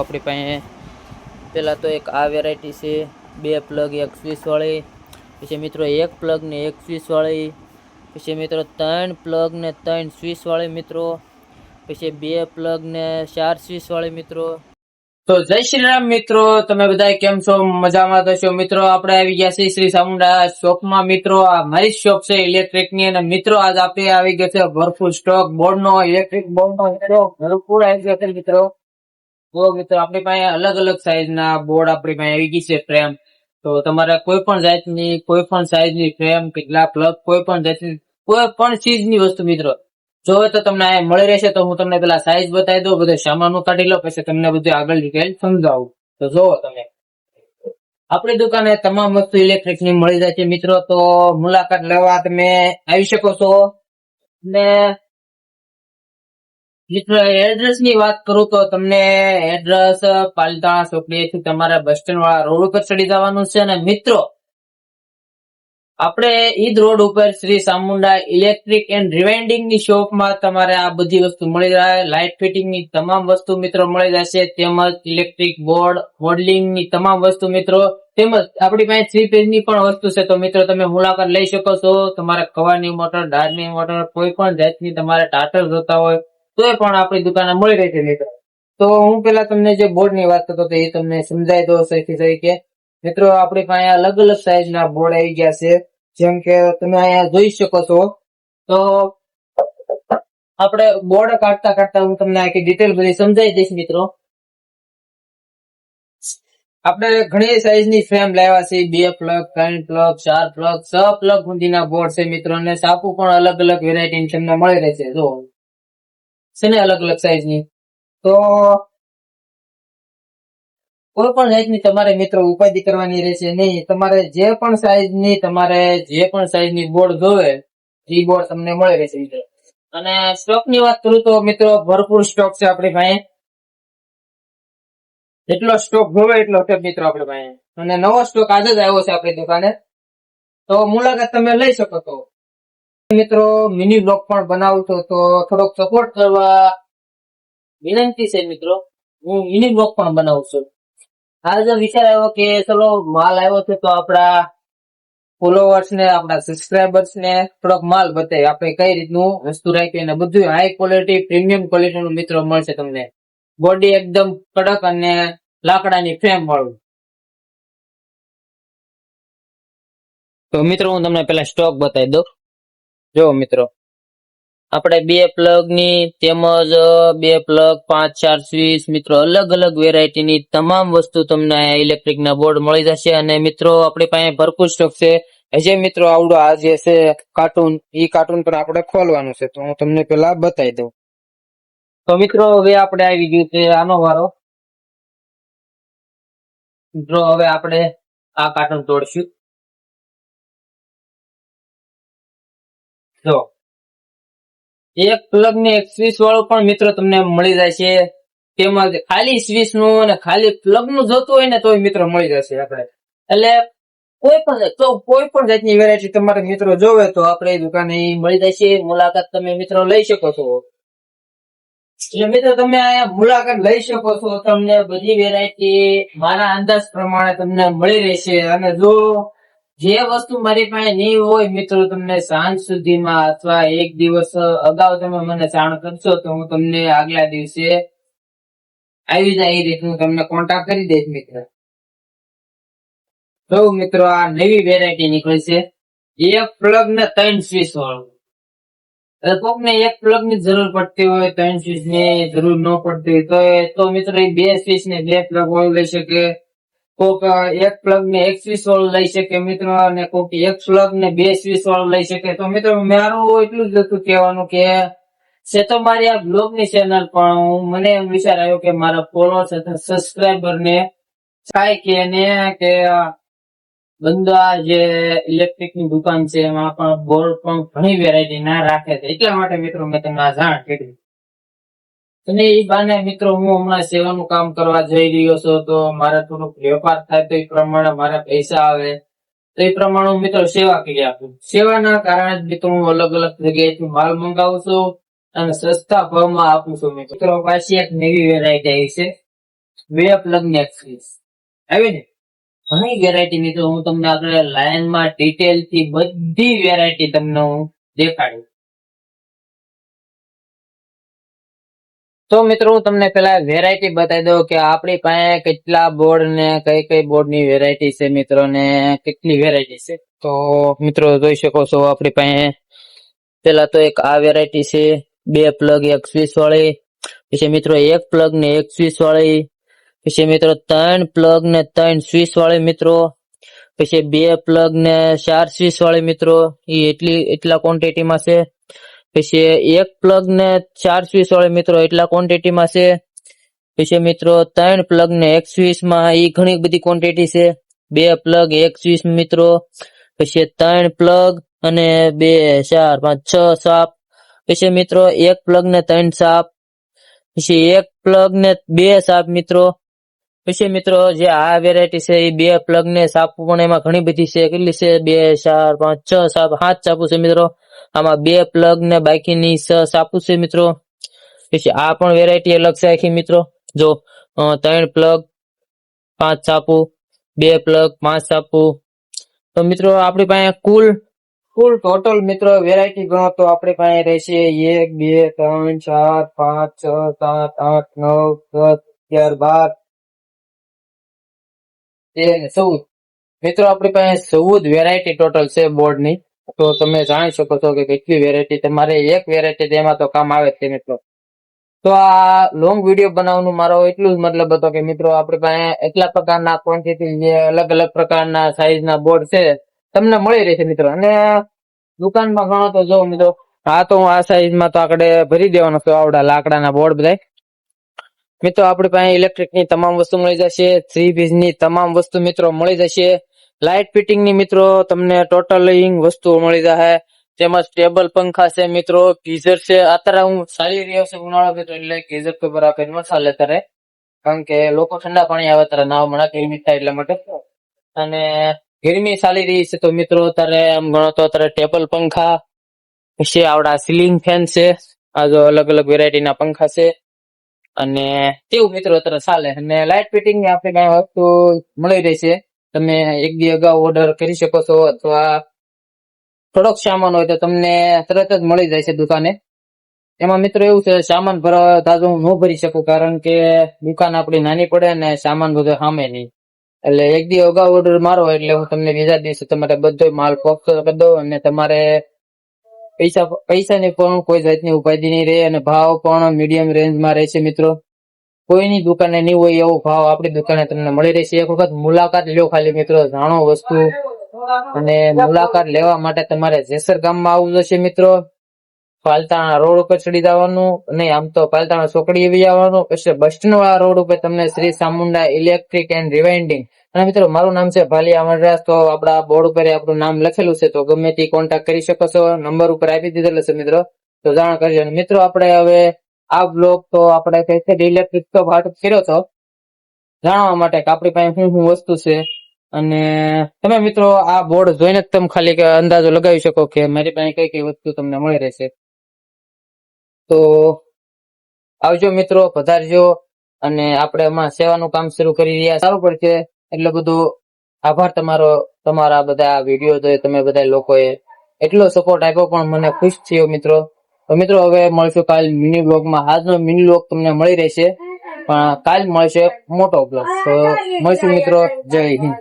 આપણી પાસે પહેલાં તો એક આ વેરાયટી છે, 2 પ્લગ 1 સ્વિચ વાળી, પછી મિત્રો 1 પ્લગ ને 1 સ્વિચ વાળી, પછી મિત્રો 3 પ્લગ ને 3 સ્વિચ વાળી મિત્રો, પછી 2 પ્લગ ને 4 સ્વિચ વાળી મિત્રો. તો જય શ્રી રામ મિત્રો, તમે બધા કેમ છો? મજામાં તો છો મિત્રો. આપણે આવી ગયા છીએ શ્રી ચામુંડા શોપમાં મિત્રો. આ મારી શોપ છે ઇલેક્ટ્રિક ની, અને મિત્રો આજ આપણે આવી ગયો છે ભરપૂર સ્ટોક બોર્ડ નો, ઇલેક્ટ્રિક બોર્ડ નો ભરપૂર આવી ગયો છે મિત્રો. તો મિત્રો આપણી પાસે અલગ અલગ સાઈઝ ના બોર્ડ આપણી પાસે આવી ગઈ છે ફ્રેમ. તો તમારે કોઈ પણ જાતની કોઈ પણ સાઈઝ ની ફ્રેમ, કેટલા પ્લગ, કોઈ પણ જાતની કોઈ પણ ચીજ ની વસ્તુ મિત્રો જોવે તો તમને આ મળી રહેશે. તો હું તમને પેલા સાઈઝ બતાવી દઉં, બધું સામાન કાઢી લો, પછી તમને બધું આગળ ડિટેલ સમજાવું. તો જોવો તમે, આપણી દુકાને તમામ વસ્તુ ઇલેક્ટ્રિક ની મળી જાય છે મિત્રો. તો મુલાકાત લેવા તમે આવી શકો છો. ને મિત્રો એડ્રેસ ની વાત કરું તો તમને એડ્રેસ પાલિતાણા ચોકડીથી તમારે બસ સ્ટેન્ડ વાળા રોડ ઉપર ચડી જવાનું છે. અને મિત્રો આપણે ઈદ રોડ ઉપર Shri Chamunda electric and rewinding ની શોપ માં તમારે આ બધી વસ્તુ મળી જાય. લાઇટ ફિટિંગ ની તમામ વસ્તુ મિત્રો મળી જશે, તેમજ ઇલેક્ટ્રિક બોર્ડ મોડલિંગ ની તમામ વસ્તુ મિત્રો, તેમજ આપણી પાસે 3 ફેઝ ની પણ વસ્તુ છે. તો મિત્રો તમે મુલાકાત લઈ શકો છો. તમારે કવાની મોટર, ડાળની મોટર, કોઈ પણ જાતની તમારે ટાટર જોતા હોય તો એ પણ આપણી દુકાને મળી રહે છે મિત્રો. તો હું પેલા તમને જે બોર્ડ ની વાત કરતો હતો એ તમને સમજાઈ દો સૌથી સહી કે મિત્રો આપણી પાસે અલગ અલગ સાઈઝ ના બોર્ડ આવી ગયા છે. જેમ કે તમે અહીંયા જોઈ શકો છો. તો આપણે બોર્ડ કાઢતા કાઢતા હું તમને આખી ડિટેલ બધી સમજાઈ દઈશ મિત્રો. આપણે ઘણી સાઈઝ ની ફ્રેમ લાવ્યા છે, 2 પ્લગ, 3 પ્લગ, 4 પ્લગ, 6 પ્લગ સુધીના બોર્ડ છે મિત્રો. અને સાપુ પણ અલગ અલગ વેરાયટી તમને મળી રહેશે. જો છે ને અલગ અલગ સાઈઝ ની. તો કોઈ પણ જાતની તમારે મિત્રો ઉપાધિ કરવાની રહેશે નહીં. તમારે જે પણ સાઈઝ ની બોર્ડ જોવે એ બોર્ડ તમને મળી રહેશે મિત્રો. અને સ્ટોક ની વાત કરું તો મિત્રો ભરપૂર સ્ટોક છે આપણી પાસે. જેટલો સ્ટોક જોવે એટલો છે મિત્રો આપણી પાસે. અને નવો સ્ટોક આજે જ આવ્યો છે આપણી દુકાને. તો મુલાકાત તમે લઈ શકો છો મિત્રો. મિની બ્લોગ પણ બનાવું છું, તો થોડોક સપોર્ટ કરવા વિનંતી છે મિત્રો. હું મિની બ્લોગ પણ બનાવું છું. આજે વિચાર આવ્યો કે ચલો માલ આવ્યો છે તો આપણા ફોલોવર્સ ને, આપણા સબસ્ક્રાઇબર્સ ને થોડોક માલ બતાવી, આપણે કઈ રીતનું વસ્તુ રાખી. અને બધું હાઈ ક્વોલિટી, પ્રીમિયમ ક્વોલિટી નું મિત્રો મળશે તમને. બોડી એકદમ કડક અને લાકડાની ફ્રેમ વાળું. તો મિત્રો હું તમને પેલા સ્ટોક બતાવી દઉં. જો મિત્રો આપણે 2 પ્લગ ની તેમજ 2 પ્લગ, 5-4 સ્વિચ મિત્રો, અલગ અલગ વેરાયટી ની તમામ વસ્તુ તમને ઇલેક્ટ્રિક ના બોર્ડ મળી જશે. અને મિત્રો આપણી પાસે ભરપૂર સ્ટોક છે. હજી મિત્રો આવડો આ જે છે કાર્ટૂન, ઈ કાર્ટૂન પણ આપણે ખોલવાનું છે. તો હું તમને પેલા બતાવી દઉં. તો મિત્રો હવે આપણે આવી ગયું છે આનો વારો. મિત્રો હવે આપણે આ કાર્ટૂન તોડશું. જો 1 પ્લગ ને 1 સ્વિચ વાળું પણ મિત્રો તમને મળી જાય છે. તેમજ ખાલી સ્વિચ નું અને ખાલી પ્લગ નું જોતું હોય ને તો મિત્રો મળી જશે આપણે. એટલે કોઈ પણ જાતની વેરાયટી તમારે મિત્રો જોવે તો આપણે દુકાને મળી જાય છે. મુલાકાત તમે મિત્રો લઈ શકો છો. એટલે મિત્રો તમે અહીંયા મુલાકાત લઈ શકો છો. તમને બધી વેરાયટી મારા અંદાજ પ્રમાણે તમને મળી રહેશે. અને જો જે વસ્તુ મારી પાસે નહીં હોય મિત્રો, તમને સાંજ સુધીમાં અથવા 1 દિવસ અગાઉ તમે મને જાણ કરશો તો હું તમને આગલા દિવસે આવી જાય એ રીતનું તમને કોન્ટેક્ટ કરી દઈશ મિત્રો. તો મિત્રો આ નવી વેરાયટી નીકળી છે, 1 પ્લગ ને 3 સ્વિચ વાળું. કોક ને 1 પ્લગ ની જરૂર પડતી હોય, 3 સ્વિચ ની જરૂર ન પડતી હોય તો મિત્રો 2 સ્વિચ ને 2 પ્લગ વાળું લઈ શકે. કોક 1 પ્લગ ને 1 સ્વિચ વાળું લઈ શકે મિત્રો, અને કોક 1 પ્લગ ને 2 સ્વિચ વાળું લઈ શકે. તો મિત્રો મારું એટલું જ હતું કહેવાનું કે છે તો મારી આ બ્લોગ ની ચેનલ, પણ મને એમ વિચાર આવ્યો કે મારા ફોલોઅર્સ અથવા સબસ્ક્રાઇબર ને થાય કે બંદા જે ઇલેક્ટ્રિક ની દુકાન છે એમાં પણ બોર્ડ પણ ઘણી વેરાયટી ના રાખે છે. એટલા માટે મિત્રો મેં તમને આ જાણ કરી. અને એ બાને મિત્રો હું હમણાં સેવાનું કામ કરવા જઈ રહ્યો છું. તો મારે થોડુંક વેપાર થાય તો એ પ્રમાણે મારા પૈસા આવે તો એ પ્રમાણે હું મિત્રો સેવા કરી આપું. સેવાના કારણે મિત્રો હું અલગ અલગ જગ્યાએથી માલ મંગાવું છું અને સસ્તા ભાવમાં આપું છું મિત્રો. પાછી એક નવી વેરાયટી આવી છે, બે પ્લગ ને એક સ્વિચ આવી ને ઘણી વેરાયટી મિત્રો હું તમને આપણે લાઈનમાં ડિટેલ થી બધી વેરાયટી તમને હું દેખાડું. તો મિત્રો હું તમને પેલા વેરાયટી બતાવી દઉં કે આપણી પાસે કેટલા બોર્ડ ને કઈ કઈ બોર્ડ ની વેરાયટી છે મિત્રો ને કેટલી વેરાયટી છે. તો મિત્રો જોઈ શકો છો આપણી પાસે પેલા તો એક આ વેરાયટી છે, બે પ્લગ એક સ્વિચ વાળી, પછી મિત્રો એક પ્લગ ને એક સ્વિચ વાળી, પછી મિત્રો ત્રણ પ્લગ ને ત્રણ સ્વિચ વાળી મિત્રો, પછી બે પ્લગ ને 4 સ્વિચ વાળી મિત્રો, એ એટલા ક્વોન્ટિટીમાં છે. પછી એક પ્લગ ને 4 સ્વિચ વાળી મિત્રો એટલા ક્વોન્ટિટીમાં છે. પછી મિત્રો ત્રણ પ્લગ ને એક સ્વિચ માં એ ઘણી બધી ક્વોન્ટિટી છે. બે પ્લગ એક સ્વિચ મિત્રો, પછી ત્રણ પ્લગ અને 2 4 5 6 સાપ, પછી મિત્રો એક પ્લગ ને 3 સાપ, પછી એક પ્લગ ને 2 સાપ મિત્રો. પછી મિત્રો જે આ વેરાયટી છે એ બે પ્લગ ને સાપ પણ એમાં ઘણી બધી છે. કેટલી છે? 2 4 5 6 સાપ, 7 સાપુ છે મિત્રો. આમાં બે પ્લગ ને બાકીની 6 સાપુ છે મિત્રો. પછી આ પણ વેરાયટી અલગ છે આખી મિત્રો. જો 3 પ્લગ 5 સાપુ, 2 પ્લગ 5 સાપુ. તો મિત્રો આપણી પાસે કુલ ટોટલ મિત્રો વેરાયટી ગણો તો આપણી પાસે રહેશે 1 2 3 4 5 6 7 8 9 10 11 12 14 મિત્રો આપણી પાસે 14 વેરાયટી ટોટલ છે બોર્ડ ની. તો તમે જાણી શકો છો કે કેટલી વેરાયટી, તમારે એક વેરાયટી તેમાં તો કામ આવે છે મિત્રો. તો આ લોંગ વિડીયો બનાવવાનું મારો એટલું જ મતલબ હતો કે મિત્રો આપણી પાસે એટલા પ્રકારના ક્વોન્ટિટી જે અલગ અલગ પ્રકારના સાઈઝના બોર્ડ છે તમને મળી રહેશે મિત્રો. અને દુકાનમાં ગણો તો જો મિત્રો આ તો હું આ સાઈઝમાં તો આકડે ભરી દેવાનો છું આવડા લાકડાના બોર્ડ બધા. મિત્રો આપણી પાસે ઇલેક્ટ્રિકની તમામ વસ્તુ મળી જશે, 3 પીસની તમામ વસ્તુ મિત્રો મળી જશે. લાઇટ ફિટિંગની મિત્રો તમને ટોટલિંગ વસ્તુઓ મળી જશે. તેમાં સ્ટેબલ પંખા છે મિત્રો, ગીઝર છે. અત્યારે હું ચાલી રહ્યો છે ઉનાળો મિત્રો, એટલે ગીઝર તો બરાબર મસાલે ત્યારે, કારણ કે લોકો ઠંડા પાણી આવે ત્યારે નાવા મને ગરમી થાય એટલા માટે. અને ગરમી ચાલી રહી છે તો મિત્રો અત્યારે આમ ગણો તો અત્યારે ટેબલ પંખા છે, આવડા સીલિંગ ફેન છે. આ જો અલગ અલગ વેરાયટીના પંખા છે. અને તેવું મિત્રો અત્યારે ચાલે. અને લાઇટ ફિટિંગ ની આપણે કઈ વસ્તુ મળી રહેશે. તમે એક દી અગાઉ ઓર્ડર કરી શકો છો, અથવા થોડોક સામાન હોય તો તમને તરત જ મળી જાય છે દુકાને. એમાં મિત્રો એવું છે, સામાન ભરવા તાજો હું ન ભરી શકું, કારણ કે દુકાન આપણી નાની પડે ને સામાન બધો સામે નહીં. એટલે એક દી અગાઉ ઓર્ડર મારો એટલે હું તમને બીજા દિવસે તમારે બધો માલ પોક્સ કરી દઉં. અને તમારે પૈસાની પણ કોઈ જાતની ઉપાધિ નહીં રહે, અને ભાવ પણ મીડિયમ રેન્જમાં રહેશે મિત્રો. કોઈની દુકાને નહીં હોય એવો ભાવ આપણી દુકાને તમને મળી રહેશે. એક વખત મુલાકાત લ્યો ખાલી મિત્રો, જાણો વસ્તુ. અને મુલાકાત લેવા માટે તમારે જેસર ગામમાં આવવું જશે મિત્રો. પાલતાણા રોડ ઉપર ચડી જવાનું, નહીં આમ તો પાલતાણા ચોકડી આવી જવાનું. પછી બસ સ્ટેન્ડ વાળા રોડ ઉપર તમને Shri Chamunda electric and rewinding. અને મિત્રો મારું નામ છે ભાલિયા અમરરાજ. તો આપણા બોર્ડ ઉપર આપણું નામ લખેલું છે, તો ગમે તે કોન્ટેક્ટ કરી શકો છો. નંબર ઉપર આપી દીધેલો છે મિત્રો, તો જાણ કરજો. મિત્રો આપણે હવે આ બ્લોગ તો આપણે કઈ ઇલેક્ટ્રિક તો ભાટ કર્યો હતો જાણવા માટે કે આપણી પાસે શું શું વસ્તુ છે. અને તમે મિત્રો આ બોર્ડ જોઈને જ તમે ખાલી અંદાજો લગાવી શકો કે મારી પાસે કઈ કઈ વસ્તુ તમને મળી રહેશે. તો આવજો મિત્રો, પધારજો. અને આપણે એમાં સેવાનું કામ શરૂ કરી રહ્યા. સારું પડશે. એટલે બધું આભાર તમારો, તમારા બધા વિડીયો જોઈ તમે બધા લોકોએ એટલો સપોર્ટ આપ્યો, પણ મને ખુશ થયો મિત્રો. તો મિત્રો હવે મળશું કાલ મિની બ્લોગમાં. આજનો મિની બ્લોગ તમને મળી રહેશે, પણ કાલ મળશે મોટો બ્લોગ. તો મળશું મિત્રો. જય હિન્દ.